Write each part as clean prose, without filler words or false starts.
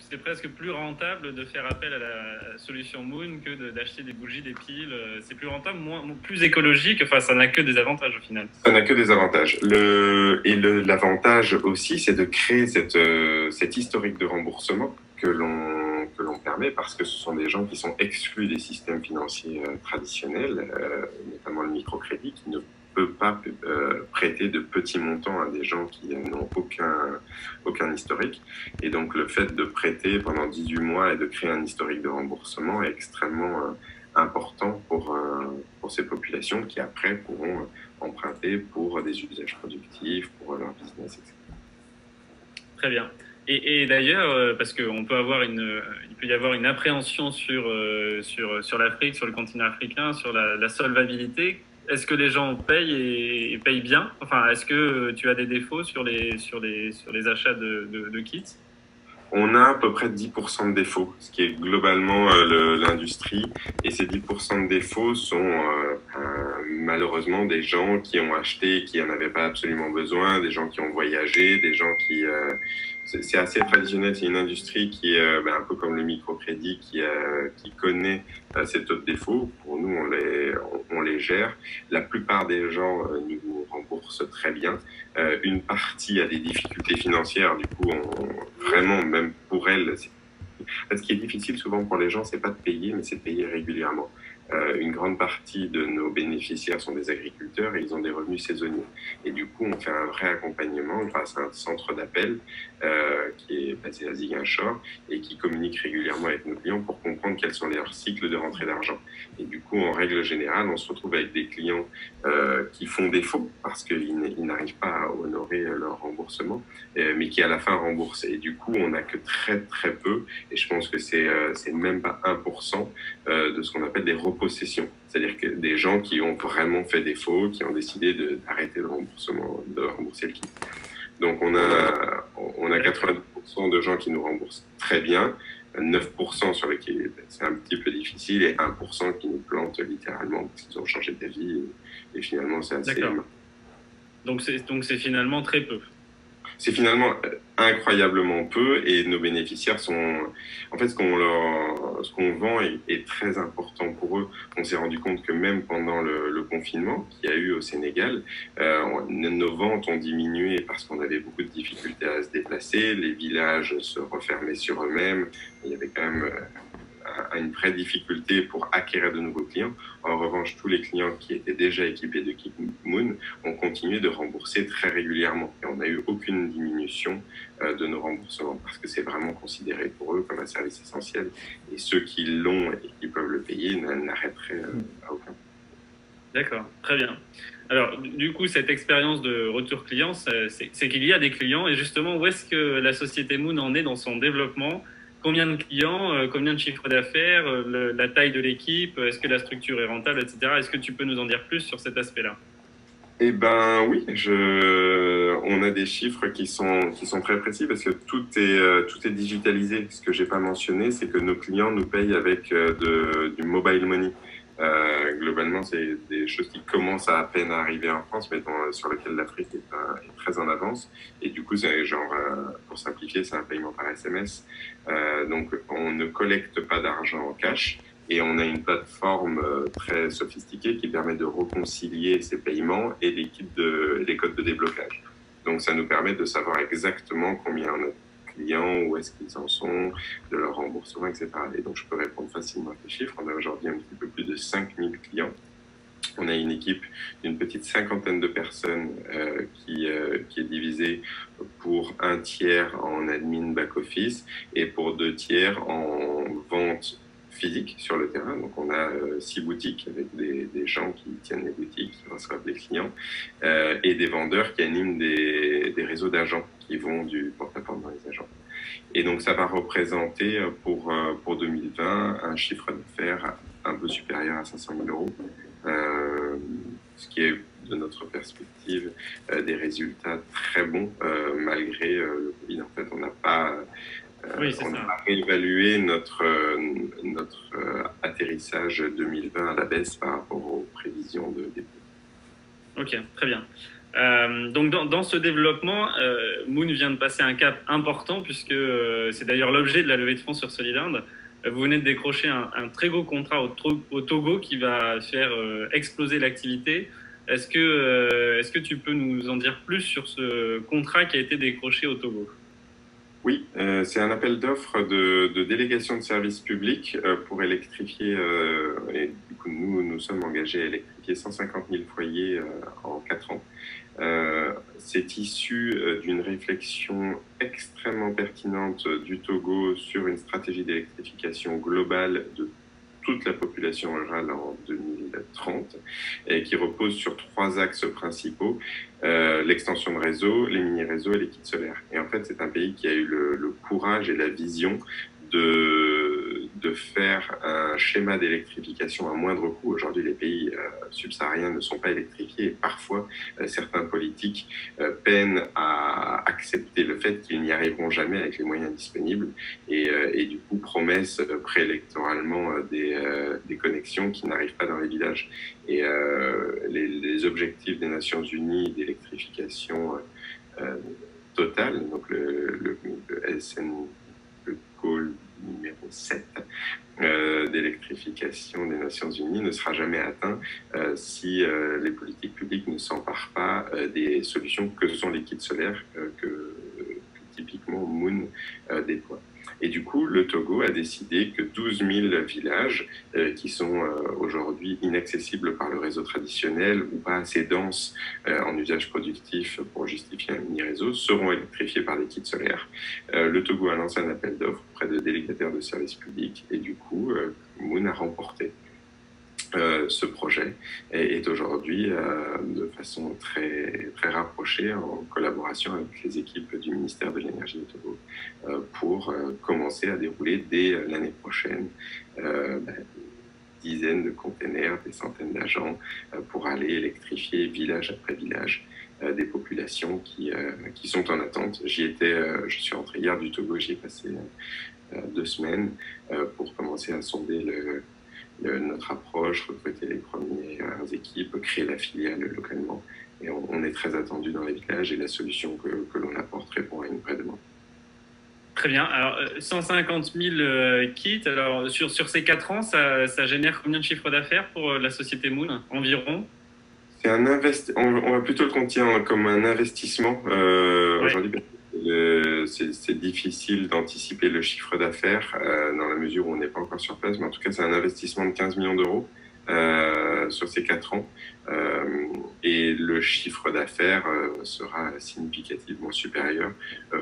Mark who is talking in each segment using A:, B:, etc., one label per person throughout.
A: c'est presque plus rentable de faire appel à la solution Moon que d'acheter des bougies, des piles. C'est plus rentable, plus écologique. Enfin, ça n'a que des avantages au final.
B: Ça n'a que des avantages. L'avantage aussi, c'est de créer cet historique de remboursement que l'on permet parce que ce sont des gens qui sont exclus des systèmes financiers traditionnels, notamment le microcrédit, qui ne peut pas prêter de petits montants à des gens qui n'ont aucun historique. Et donc, le fait de prêter pendant 18 mois et de créer un historique de remboursement est extrêmement important pour ces populations qui, après, pourront emprunter pour des usages productifs, pour leur business, etc.
A: Très bien. Et d'ailleurs, parce qu'il peut y avoir une appréhension sur l'Afrique, sur le continent africain, sur la solvabilité. Est-ce que les gens payent et payent bien? Enfin, est-ce que tu as des défauts sur les achats de kits?
B: On a à peu près 10% de défauts, ce qui est globalement l'industrie. Et ces 10% de défauts sont malheureusement des gens qui ont acheté et qui n'en avaient pas absolument besoin, des gens qui ont voyagé, des gens qui... c'est assez traditionnel, c'est une industrie qui est un peu comme le microcrédit, qui connaît ces taux de défaut. Pour nous, on les gère. La plupart des gens nous remboursent très bien. Une partie a des difficultés financières, du coup, vraiment, même pour elles, ce qui est difficile souvent pour les gens, c'est pas de payer, mais c'est de payer régulièrement. Une grande partie de nos bénéficiaires sont des agriculteurs et ils ont des revenus saisonniers. Et du coup, on fait un vrai accompagnement grâce à un centre d'appel qui est basé à Ziguinchor et qui communique régulièrement avec nos clients pour comprendre quels sont leurs cycles de rentrée d'argent. Et du coup, en règle générale, on se retrouve avec des clients qui font défaut parce qu'ils n'arrivent pas à honorer leur remboursement, mais qui à la fin remboursent. Et du coup, on n'a que très très peu, et je pense que c'est même pas 1% de ce qu'on appelle des repossessions. C'est-à-dire que des gens qui ont vraiment fait défaut, qui ont décidé d'arrêter le remboursement, de rembourser le kit. Donc on a 90% de gens qui nous remboursent très bien, 9% sur lesquels c'est un petit peu difficile et 1% qui nous plantent littéralement parce qu'ils ont changé d'avis et finalement c'est assez...
A: D'accord. Donc c'est finalement très peu.
B: C'est finalement incroyablement peu et nos bénéficiaires sont... En fait, ce qu'on vend est très important pour eux. On s'est rendu compte que même pendant le confinement qu'il y a eu au Sénégal, nos ventes ont diminué parce qu'on avait beaucoup de difficultés à se déplacer, les villages se refermaient sur eux-mêmes, il y avait quand même... une vraie difficulté pour acquérir de nouveaux clients. En revanche, tous les clients qui étaient déjà équipés de Kit Moon ont continué de rembourser très régulièrement et on n'a eu aucune diminution de nos remboursements parce que c'est vraiment considéré pour eux comme un service essentiel et ceux qui l'ont et qui peuvent le payer n'arrêteraient à aucun moment.
A: D'accord, très bien. Alors, du coup, cette expérience de retour client, c'est qu'il y a des clients et justement, où est-ce que la société Moon en est dans son développement? Combien de clients, combien de chiffres d'affaires, la taille de l'équipe, est-ce que la structure est rentable, etc. Est-ce que tu peux nous en dire plus sur cet aspect-là?
B: Eh ben oui, on a des chiffres qui sont très précis parce que tout est digitalisé. Ce que j'ai pas mentionné, c'est que nos clients nous payent avec du mobile money. Globalement, c'est des choses qui commencent à peine à arriver en France, mais sur lesquelles l'Afrique est très en avance. Et du coup, c'est genre, pour simplifier, c'est un paiement par SMS. Donc, on ne collecte pas d'argent en cash. Et on a une plateforme très sophistiquée qui permet de réconcilier ces paiements et les codes de déblocage. Donc, ça nous permet de savoir exactement combien on a clients, où est-ce qu'ils en sont, de leur remboursement, etc. Et donc, je peux répondre facilement à ces chiffres. On a aujourd'hui un petit peu plus de 5000 clients. On a une équipe d'une petite cinquantaine de personnes qui est divisée pour un tiers en admin back-office et pour 2 tiers en vente physique sur le terrain. Donc, on a 6 boutiques avec des gens qui tiennent les boutiques, qui reçoivent des clients et des vendeurs qui animent des réseaux d'agents qui vont du porte-à-porte dans les agents. Et donc, ça va représenter pour 2020 un chiffre d'affaires un peu supérieur à 500 000 euros, ce qui est, de notre perspective, des résultats très bons malgré le Covid. En fait, on n'a pas... on a réévalué notre atterrissage 2020 à la baisse par rapport aux prévisions de début.
A: Ok, très bien. Donc dans ce développement, Moon vient de passer un cap important puisque c'est d'ailleurs l'objet de la levée de fonds sur Solidinde. Vous venez de décrocher un très gros contrat au Togo qui va faire exploser l'activité. Est-ce que tu peux nous en dire plus sur ce contrat qui a été décroché au Togo?
B: Oui, c'est un appel d'offres de délégation de services publics pour électrifier, et du coup nous sommes engagés à électrifier 150 000 foyers en 4 ans. C'est issu d'une réflexion extrêmement pertinente du Togo sur une stratégie d'électrification globale de toute la population rurale en 2030 et qui repose sur 3 axes principaux, l'extension de réseau, les mini-réseaux et les kits solaires. Et en fait, c'est un pays qui a eu le courage et la vision de faire un schéma d'électrification à moindre coût. Aujourd'hui, les pays subsahariens ne sont pas électrifiés et parfois certains politiques peinent à accepter le fait qu'ils n'y arriveront jamais avec les moyens disponibles et du coup promettent préélectoralement des connexions qui n'arrivent pas dans les villages. Et les objectifs des Nations Unies d'électrification totale, donc le SN, le goal numéro 7 d'électrification des Nations Unies ne sera jamais atteint si les politiques publiques ne s'emparent pas des solutions que sont les kits solaires que typiquement Moon déploie. Et du coup, le Togo a décidé que 12 000 villages qui sont aujourd'hui inaccessibles par le réseau traditionnel ou pas assez denses en usage productif pour justifier un mini-réseau seront électrifiés par des kits solaires. Le Togo a lancé un appel d'offres auprès de délégataires de services publics et du coup, Moon a remporté ce projet est aujourd'hui de façon très, très rapprochée en collaboration avec les équipes du ministère de l'Énergie du Togo pour commencer à dérouler dès l'année prochaine dizaines de containers, des centaines d'agents pour aller électrifier village après village des populations qui sont en attente. Je suis rentré hier du Togo, j'y ai passé 2 semaines pour commencer à sonder notre approche, recruter les premières équipes, créer la filiale localement. Et on est très attendu dans les villages et la solution que l'on apporte répond à une vraie demande.
A: Très bien. Alors, 150 000 kits. Alors, sur ces 4 ans, ça génère combien de chiffre d'affaires pour la société Moon environ?
B: C'est on va plutôt le considérer comme un investissement aujourd'hui. C'est difficile d'anticiper le chiffre d'affaires dans la mesure où on n'est pas encore sur place, mais en tout cas, c'est un investissement de 15 millions d'euros sur ces 4 ans. Et le chiffre d'affaires sera significativement supérieur,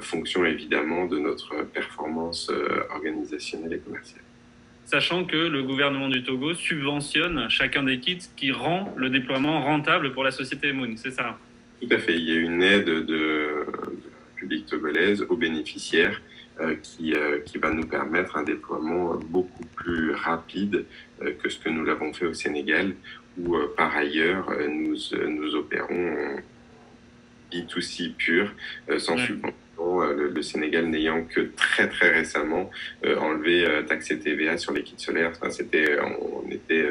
B: fonction évidemment de notre performance organisationnelle et commerciale.
A: Sachant que le gouvernement du Togo subventionne chacun des kits qui rend le déploiement rentable pour la société Moon, c'est ça?
B: Tout à fait. Il y a une aide de République togolaise aux bénéficiaires qui va nous permettre un déploiement beaucoup plus rapide que ce que nous l'avons fait au Sénégal, où par ailleurs nous opérons en B2C pur, sans subvention. Le Sénégal n'ayant que très très récemment enlevé taxes et TVA sur les kits solaires. Enfin, on n'était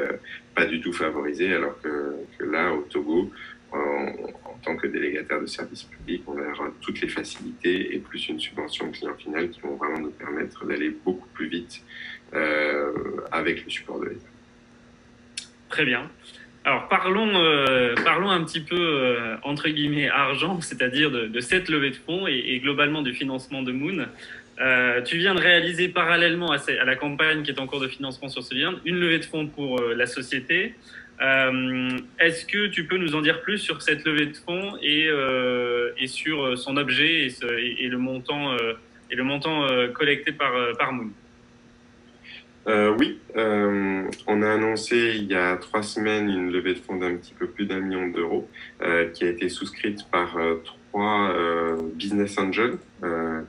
B: pas du tout favorisé, alors que là, au Togo, en tant que délégataire de services publics, on aura toutes les facilités et plus une subvention client final qui vont vraiment nous permettre d'aller beaucoup plus vite avec le support de l'État.
A: Très bien. Alors parlons un petit peu entre guillemets argent, c'est-à-dire de cette levée de fonds et globalement du financement de Moon. Tu viens de réaliser parallèlement à la campagne qui est en cours de financement sur Solidinde une levée de fonds pour la société. Est-ce que tu peux nous en dire plus sur cette levée de fonds et sur son objet et le montant collecté par Moon?
B: Oui, on a annoncé il y a 3 semaines une levée de fonds d'un petit peu plus d'1 million d'euros qui a été souscrite par 3 business angels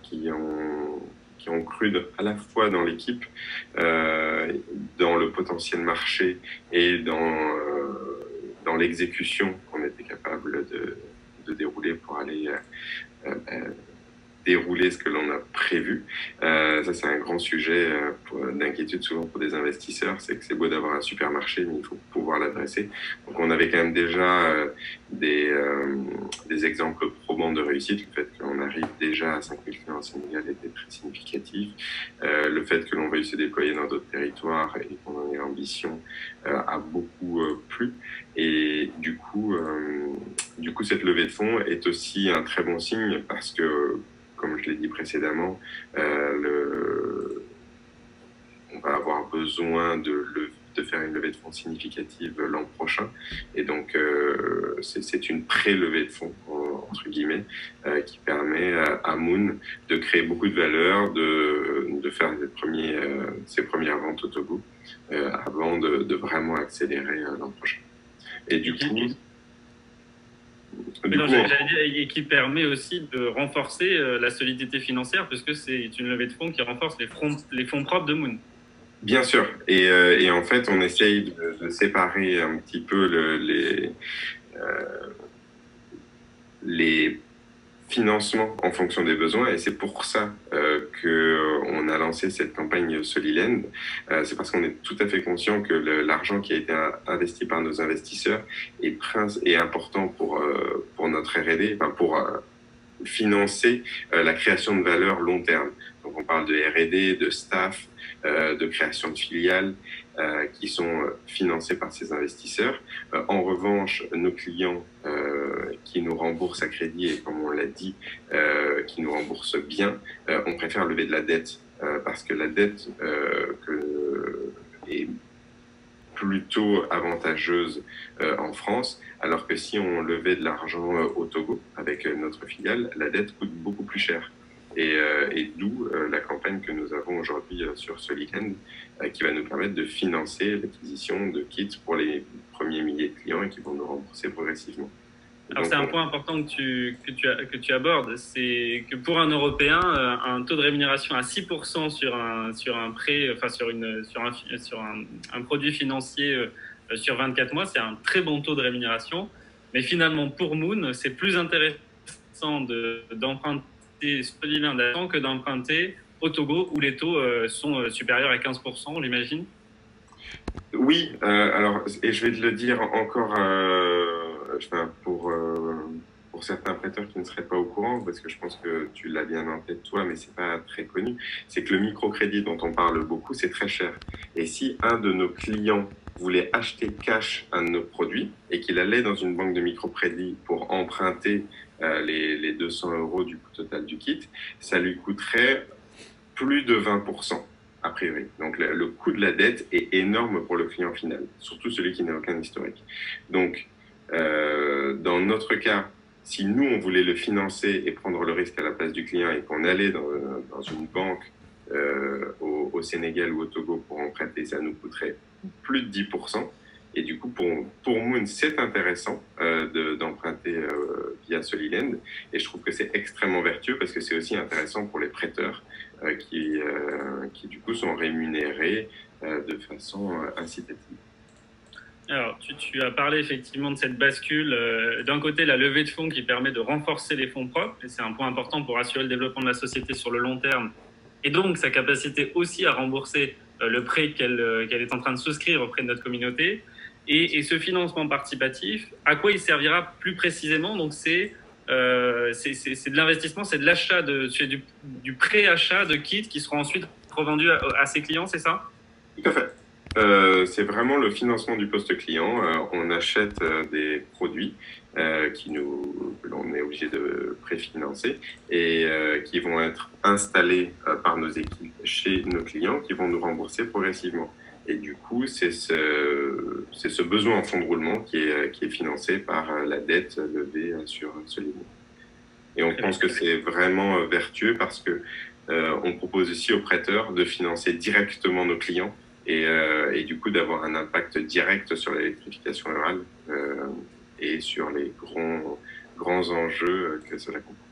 B: qui ont cru à la fois dans l'équipe, dans le potentiel marché et dans l'exécution qu'on était capable de dérouler pour aller dérouler ce que l'on a prévu. Ça, c'est un grand sujet d'inquiétude souvent pour des investisseurs. C'est que c'est beau d'avoir un supermarché, mais il faut pouvoir l'adresser. Donc, on avait quand même déjà des exemples probants de réussite. Le fait qu'on arrive déjà à 5 000 clients au Sénégal était très significatif. Le fait que l'on veuille se déployer dans d'autres territoires et qu'on en ait l'ambition a beaucoup plu. Et du coup, cette levée de fonds est aussi un très bon signe parce que, comme je l'ai dit précédemment, on va avoir besoin de faire une levée de fonds significative l'an prochain. Et donc, c'est une pré-levée de fonds, entre guillemets, qui permet à Moon de créer beaucoup de valeur, de faire ses premières ventes au Togo, avant de vraiment accélérer l'an prochain. Et du coup...
A: Et qui permet aussi de renforcer la solidité financière, puisque c'est une levée de fonds qui renforce les fonds propres de Moon.
B: Bien sûr. Et en fait, on essaye de séparer un petit peu les financements en fonction des besoins. Et c'est pour ça qu'on a lancé cette campagne Soliland. C'est parce qu'on est tout à fait conscient que l'argent qui a été investi par nos investisseurs est important pour notre R&D, enfin pour financer la création de valeur long terme. Donc on parle de R&D, de staff, de création de filiales qui sont financés par ces investisseurs. En revanche, nos clients qui nous remboursent à crédit et comme on l'a dit, qui nous remboursent bien, on préfère lever de la dette parce que la dette est plutôt avantageuse en France, alors que si on levait de l'argent au Togo avec notre filiale, la dette coûte beaucoup plus cher. Et d'où la campagne que nous avons aujourd'hui sur Soliland, qui va nous permettre de financer l'acquisition de kits pour les premiers milliers de clients et qui vont nous rembourser progressivement.
A: Alors c'est un point important que tu abordes, c'est que pour un Européen, un taux de rémunération à 6% sur un prêt, enfin sur un produit financier sur 24 mois, c'est un très bon taux de rémunération. Mais finalement, pour Moon, c'est plus intéressant d'emprunter Soliland que d'emprunter au Togo où les taux sont supérieurs à 15%, j'imagine.
B: Oui, alors, et je vais te le dire encore pour certains prêteurs qui ne seraient pas au courant, parce que je pense que tu l'as bien en tête toi, mais c'est pas très connu, c'est que le microcrédit dont on parle beaucoup, c'est très cher. Et si un de nos clients voulait acheter cash un de nos produits et qu'il allait dans une banque de microcrédit pour emprunter les 200 € du coût total du kit, ça lui coûterait plus de 20%. A priori. Donc le coût de la dette est énorme pour le client final, surtout celui qui n'a aucun historique. Donc dans notre cas, si nous on voulait le financer et prendre le risque à la place du client et qu'on allait dans une banque au Sénégal ou au Togo pour emprunter, ça nous coûterait plus de 10%. Et du coup, pour Moon, c'est intéressant d'emprunter via Soliland. Et je trouve que c'est extrêmement vertueux parce que c'est aussi intéressant pour les prêteurs qui du coup, sont rémunérés de façon incitative.
A: Alors, tu as parlé effectivement de cette bascule. D'un côté, la levée de fonds qui permet de renforcer les fonds propres. Et c'est un point important pour assurer le développement de la société sur le long terme. Et donc, sa capacité aussi à rembourser le prêt qu'elle est en train de souscrire auprès de notre communauté. Et ce financement participatif, à quoi il servira plus précisément? Donc, c'est de l'investissement, c'est de l'achat, du pré-achat de kits qui seront ensuite revendus à ses clients, c'est ça?
B: Tout à fait. C'est vraiment le financement du poste client. On achète des produits que l'on est obligé de préfinancer et qui vont être installés par nos équipes chez nos clients qui vont nous rembourser progressivement. Et du coup, c'est ce besoin en fonds de roulement qui est financé par la dette levée sur Soliland. Et on pense que c'est vraiment vertueux parce que on propose aussi aux prêteurs de financer directement nos clients et du coup d'avoir un impact direct sur l'électrification rurale et sur les grands enjeux que cela comporte.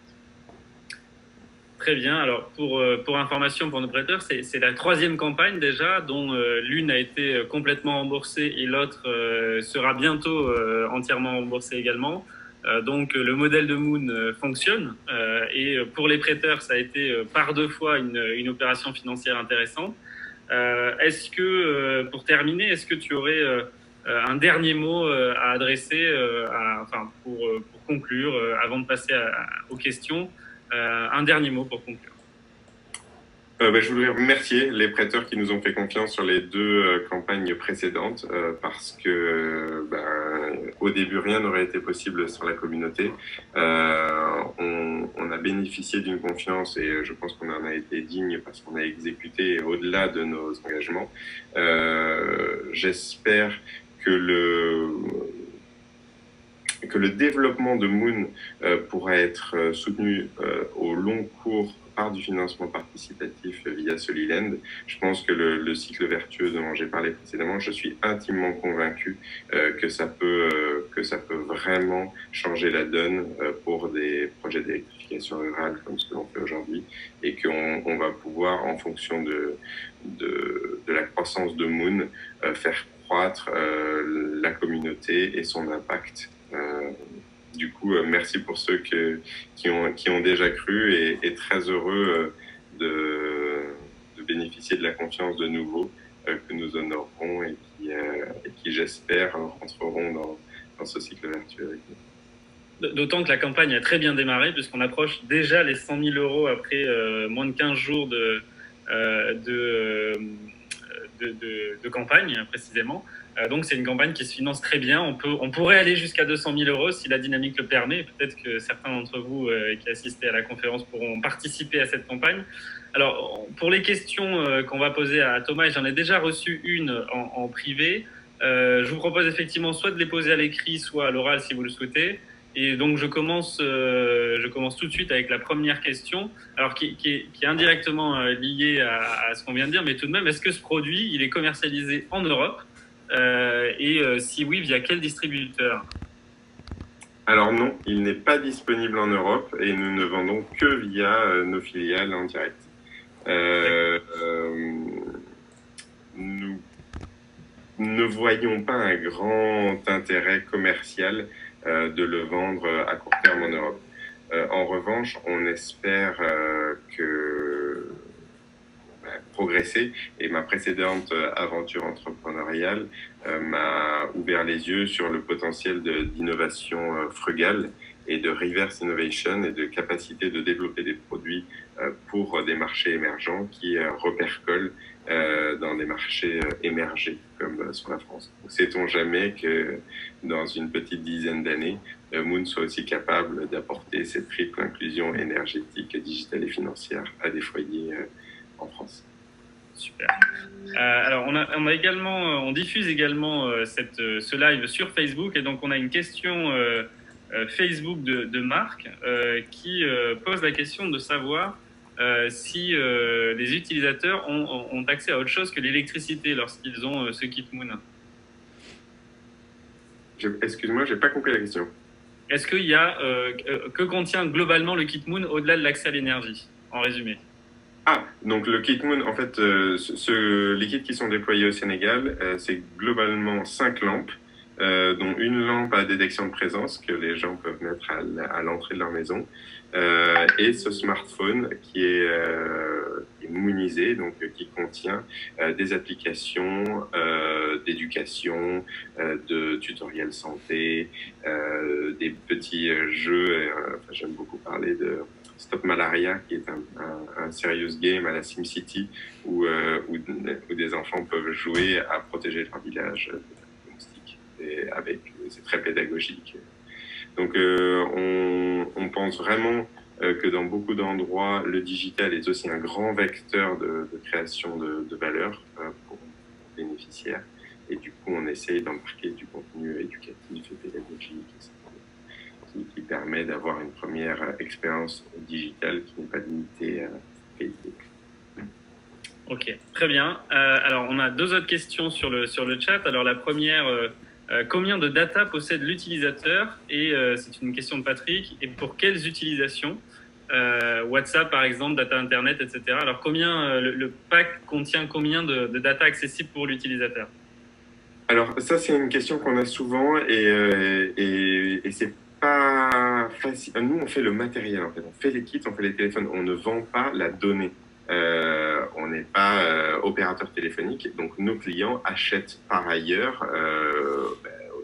A: Très bien. Alors, pour information pour nos prêteurs, c'est la 3e campagne déjà, dont l'une a été complètement remboursée et l'autre sera bientôt entièrement remboursée également. Donc, le modèle de Moon fonctionne et pour les prêteurs, ça a été par 2 fois une opération financière intéressante. Pour terminer, est-ce que tu aurais un dernier mot à adresser pour conclure, avant de passer aux questions, un dernier mot pour conclure.
B: Je voudrais remercier les prêteurs qui nous ont fait confiance sur les deux campagnes précédentes parce que au début rien n'aurait été possible sans la communauté. On a bénéficié d'une confiance et je pense qu'on en a été digne parce qu'on a exécuté au-delà de nos engagements. J'espère que le développement de Moon pourra être soutenu au long cours par du financement participatif via Soliland. Je pense que le cycle vertueux dont j'ai parlé précédemment, je suis intimement convaincu que ça peut vraiment changer la donne pour des projets d'électrification rurale comme ce que l'on fait aujourd'hui et qu'on va pouvoir, en fonction de la croissance de Moon, faire croître la communauté et son impact. Du coup, merci pour ceux qui ont déjà cru et très heureux de bénéficier de la confiance de nouveau que nous honorerons et qui j'espère, rentreront dans ce cycle vertueux avec nous.
A: D'autant que la campagne a très bien démarré puisqu'on approche déjà les 100 000 euros après moins de 15 jours de campagne, précisément. Donc c'est une campagne qui se finance très bien. On pourrait aller jusqu'à 200 000 euros si la dynamique le permet. Peut-être que certains d'entre vous qui assistaient à la conférence pourront participer à cette campagne. Alors pour les questions qu'on va poser à Thomas, j'en ai déjà reçu une en privé. Je vous propose effectivement soit de les poser à l'écrit, soit à l'oral si vous le souhaitez. Et donc je commence tout de suite avec la première question, alors qui est indirectement liée à ce qu'on vient de dire, mais tout de même, est-ce que ce produit il est commercialisé en Europe et si oui, via quel distributeur?
B: Alors non, il n'est pas disponible en Europe et nous ne vendons que via nos filiales en direct. Nous ne voyons pas un grand intérêt commercial de le vendre à court terme en Europe. En revanche, on espère progresser et ma précédente aventure entrepreneuriale m'a ouvert les yeux sur le potentiel d'innovation frugale et de reverse innovation et de capacité de développer des produits pour des marchés émergents qui repercolent dans des marchés émergés comme sur la France. Sait-on jamais que dans une petite dizaine d'années, Moon soit aussi capable d'apporter cette triple inclusion énergétique, digitale et financière à des foyers en France.
A: Super. Alors on diffuse également ce live sur Facebook et donc on a une question Facebook de Marc qui pose la question de savoir si les utilisateurs ont accès à autre chose que l'électricité lorsqu'ils ont ce kit Moon.
B: Excuse-moi, j'ai pas compris la question.
A: Est-ce qu'il y a que contient globalement le kit Moon au-delà de l'accès à l'énergie, en résumé?
B: Ah, donc le kit Moon, en fait, les kits qui sont déployés au Sénégal, c'est globalement 5 lampes, dont une lampe à détection de présence que les gens peuvent mettre à l'entrée de leur maison, et ce smartphone qui est moonisé, donc qui contient des applications d'éducation, de tutoriels santé, des petits jeux. J'aime beaucoup parler de Stop Malaria, qui est un serious game à la SimCity où des enfants peuvent jouer à protéger leur village de moustiques. C'est très pédagogique. Donc on pense vraiment que dans beaucoup d'endroits, le digital est aussi un grand vecteur de création de valeur pour les bénéficiaires. Et du coup, on essaye d'embarquer du contenu éducatif et pédagogique qui permet d'avoir une première expérience digitale qui n'est pas limitée à qualité.
A: Ok, très bien. Alors, on a deux autres questions sur le chat. Alors, la première, combien de data possède l'utilisateur? Et c'est une question de Patrick. Et pour quelles utilisations? WhatsApp, par exemple, data Internet, etc. Alors, combien le pack contient combien de data accessibles pour l'utilisateur?
B: Alors, ça, c'est une question qu'on a souvent et c'est pas facile. Nous, on fait le matériel, en fait. On fait les kits, on fait les téléphones. On ne vend pas la donnée. On n'est pas opérateur téléphonique, donc nos clients achètent par ailleurs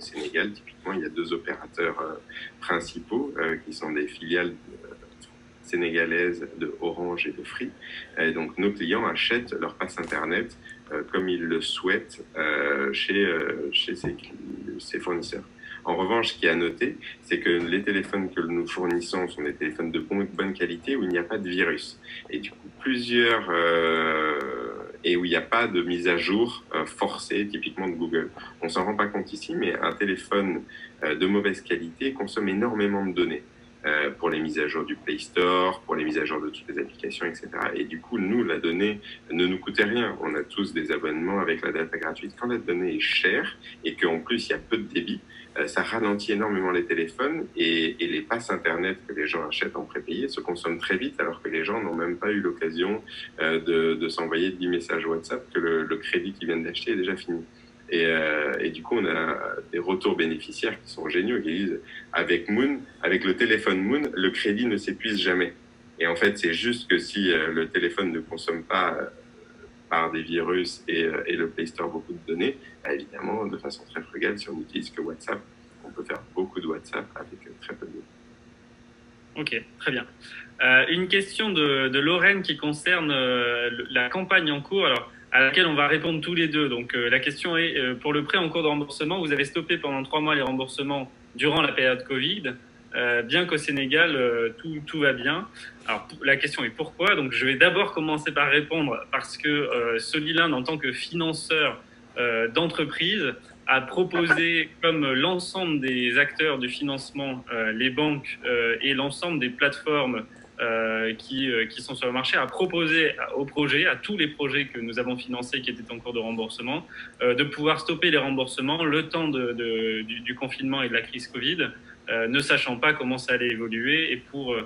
B: Sénégal, typiquement, il y a deux opérateurs principaux qui sont des filiales sénégalaises de Orange et de Free. Et donc, nos clients achètent leur passe Internet comme ils le souhaitent chez ces fournisseurs. En revanche, ce qui est à noter, c'est que les téléphones que nous fournissons sont des téléphones de bonne qualité où il n'y a pas de virus. Et du coup, et où il n'y a pas de mise à jour forcée, typiquement de Google. On s'en rend pas compte ici, mais un téléphone de mauvaise qualité consomme énormément de données pour les mises à jour du Play Store, pour les mises à jour de toutes les applications, etc. Et du coup, nous, la donnée ne nous coûtait rien. On a tous des abonnements avec la data gratuite. Quand la donnée est chère et qu'en plus, il y a peu de débit, ça ralentit énormément les téléphones et les passes Internet que les gens achètent en prépayé se consomment très vite alors que les gens n'ont même pas eu l'occasion de s'envoyer 10 messages WhatsApp que le crédit qu'ils viennent d'acheter est déjà fini. Et du coup, on a des retours bénéficiaires qui sont géniaux, qui disent avec Moon, avec le téléphone Moon, le crédit ne s'épuise jamais. Et en fait, c'est juste que si le téléphone ne consomme pas par des virus et le Play Store beaucoup de données, évidemment, de façon très frugale, si on n'utilise que WhatsApp, on peut faire beaucoup de WhatsApp avec très peu de données.
A: Ok, très bien. Une question de Lorraine qui concerne la campagne en cours, alors, à laquelle on va répondre tous les deux. Donc, la question est, pour le prêt en cours de remboursement, vous avez stoppé pendant 3 mois les remboursements durant la période Covid, bien qu'au Sénégal, tout va bien. Alors, la question est pourquoi? Donc, je vais d'abord commencer par répondre parce que Soliland, en tant que financeur d'entreprise, a proposé, comme l'ensemble des acteurs du financement, les banques et l'ensemble des plateformes qui sont sur le marché, a proposé aux projets, à tous les projets que nous avons financés qui étaient en cours de remboursement, de pouvoir stopper les remboursements le temps du confinement et de la crise Covid, ne sachant pas comment ça allait évoluer et pour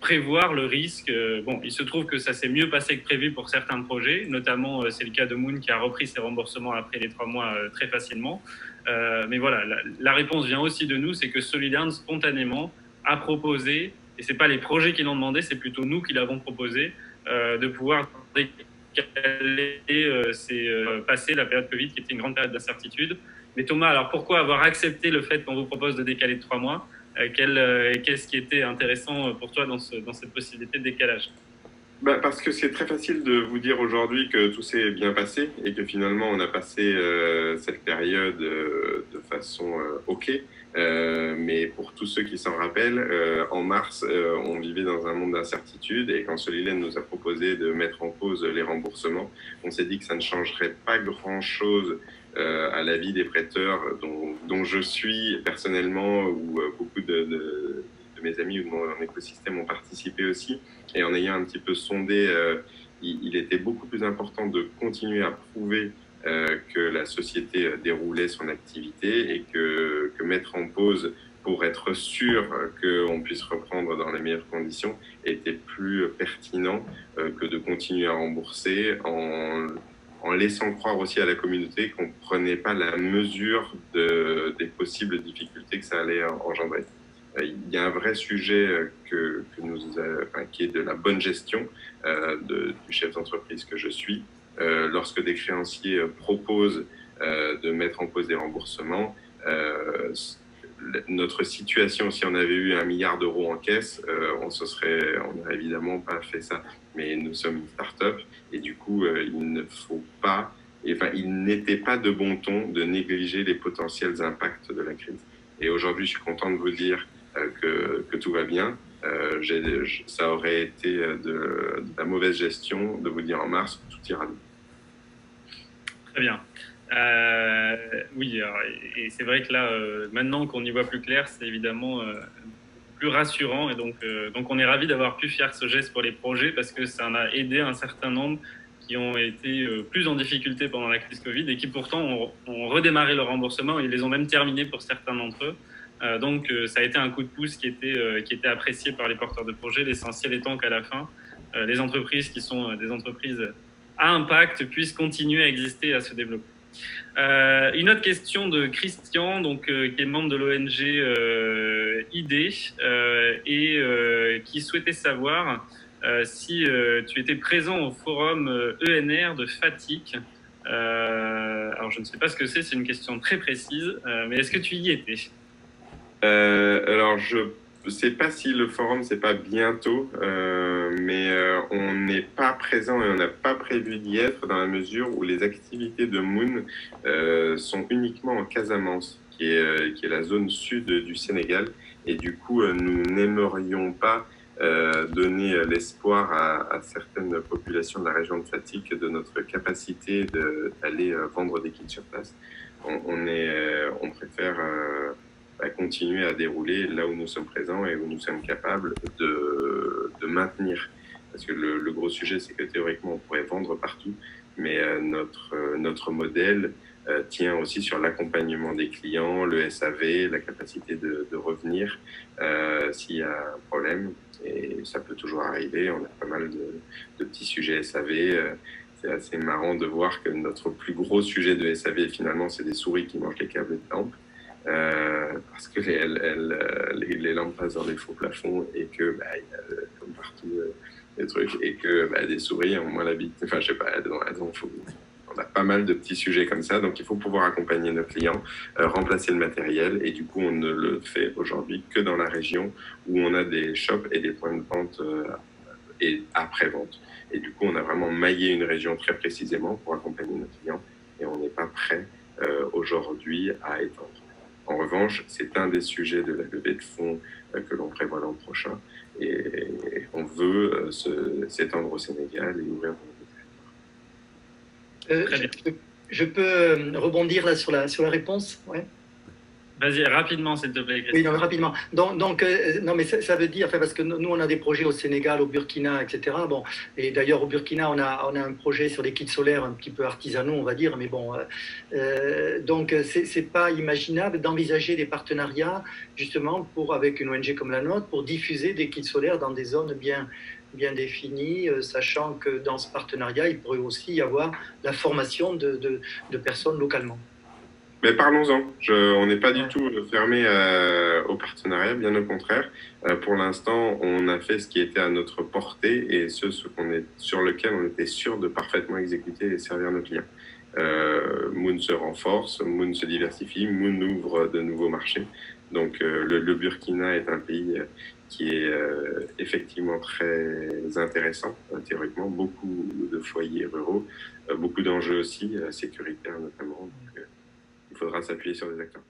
A: prévoir le risque. Bon, il se trouve que ça s'est mieux passé que prévu pour certains projets, notamment c'est le cas de Moon qui a repris ses remboursements après les 3 mois très facilement. Mais voilà, la réponse vient aussi de nous, c'est que Solidarn spontanément a proposé, et c'est pas les projets qui l'ont demandé, c'est plutôt nous qui l'avons proposé, de pouvoir décaler, passer la période Covid qui était une grande période d'incertitude. Mais Thomas, alors pourquoi avoir accepté le fait qu'on vous propose de décaler de 3 mois? Qu'est-ce qui était intéressant pour toi dans cette possibilité de décalage?
B: Parce que c'est très facile de vous dire aujourd'hui que tout s'est bien passé et que finalement on a passé cette période de façon OK. Mais pour tous ceux qui s'en rappellent, en mars, on vivait dans un monde d'incertitude et quand Soliland nous a proposé de mettre en pause les remboursements, on s'est dit que ça ne changerait pas grand-chose à la vie des prêteurs dont je suis personnellement ou beaucoup de mes amis ou de mon écosystème ont participé aussi. Et en ayant un petit peu sondé, il était beaucoup plus important de continuer à prouver que la société déroulait son activité et que mettre en pause pour être sûr qu'on puisse reprendre dans les meilleures conditions était plus pertinent que de continuer à rembourser en laissant croire aussi à la communauté qu'on ne prenait pas la mesure des possibles difficultés que ça allait engendrer. Il y a un vrai sujet qui est de la bonne gestion du chef d'entreprise que je suis. Lorsque des créanciers proposent de mettre en pause des remboursements, notre situation, si on avait eu 1 milliard d'euros en caisse, on n'aurait évidemment pas fait ça. Mais nous sommes une start-up et du coup, il n'était pas de bon ton de négliger les potentiels impacts de la crise. Et aujourd'hui, je suis content de vous dire que tout va bien. Ça aurait été de la mauvaise gestion de vous dire en mars que tout ira bien.
A: Très bien. Oui, alors, et c'est vrai que là, maintenant qu'on y voit plus clair, c'est évidemment plus rassurant. Et donc on est ravis d'avoir pu faire ce geste pour les projets parce que ça en a aidé un certain nombre qui ont été plus en difficulté pendant la crise Covid et qui pourtant ont redémarré leur remboursement et ils les ont même terminés pour certains d'entre eux. Donc ça a été un coup de pouce qui était apprécié par les porteurs de projets, l'essentiel étant qu'à la fin, les entreprises qui sont des entreprises à impact puissent continuer à exister et à se développer. Une autre question de Christian, qui est membre de l'ONG ID et qui souhaitait savoir si tu étais présent au forum ENR de FATIC Alors, je ne sais pas ce que c'est une question très précise, mais est-ce que tu y étais?
B: Alors, je ne sais pas si le forum, c'est pas bientôt, mais on n'est pas présent et on n'a pas prévu d'y être dans la mesure où les activités de Moon sont uniquement en Casamance, qui est la zone sud du Sénégal. Et du coup, nous n'aimerions pas donner l'espoir à certaines populations de la région de Fatick de notre capacité d'aller vendre des kits sur place. On préfère continuer à dérouler là où nous sommes présents et où nous sommes capables de maintenir. Parce que le gros sujet, c'est que théoriquement, on pourrait vendre partout, mais notre modèle tient aussi sur l'accompagnement des clients, le SAV, la capacité de revenir s'il y a un problème. Et ça peut toujours arriver. On a pas mal de petits sujets SAV. C'est assez marrant de voir que notre plus gros sujet de SAV, finalement, c'est des souris qui mangent les câbles de lampes. Parce que les lampes passent dans des faux plafonds et que, y a, comme partout, des trucs, et que des souris ont moins l'habitude. Enfin, je sais pas, on a pas mal de petits sujets comme ça, donc il faut pouvoir accompagner nos clients, remplacer le matériel, et du coup, on ne le fait aujourd'hui que dans la région où on a des shops et des points de vente et après-vente. Et du coup, on a vraiment maillé une région très précisément pour accompagner nos clients, et on n'est pas prêt aujourd'hui à étendre. En revanche, c'est un des sujets de la levée de fonds que l'on prévoit l'an prochain, et on veut s'étendre au Sénégal et ouvrir
A: Très bien.
C: Je peux rebondir là sur la réponse, ouais.
A: Vas-y, rapidement, s'il te plaît, Christophe.
C: Oui, non, rapidement. Donc non, mais ça veut dire, enfin, parce que nous, on a des projets au Sénégal, au Burkina, etc. Bon, et d'ailleurs, au Burkina, on a un projet sur des kits solaires un petit peu artisanaux, on va dire, mais bon. Donc, c'est pas imaginable d'envisager des partenariats, justement, avec une ONG comme la nôtre, pour diffuser des kits solaires dans des zones bien définies, sachant que dans ce partenariat, il pourrait aussi y avoir la formation de personnes localement.
B: Mais parlons-en. On n'est pas du tout fermé au partenariat, bien au contraire. Pour l'instant, on a fait ce qui était à notre portée et sur lequel on était sûr de parfaitement exécuter et servir nos clients. Moon se renforce, Moon se diversifie, Moon ouvre de nouveaux marchés. Donc le Burkina est un pays qui est effectivement très intéressant, théoriquement, beaucoup de foyers ruraux, beaucoup d'enjeux aussi, sécuritaires notamment. Donc, il faudra s'appuyer sur des acteurs.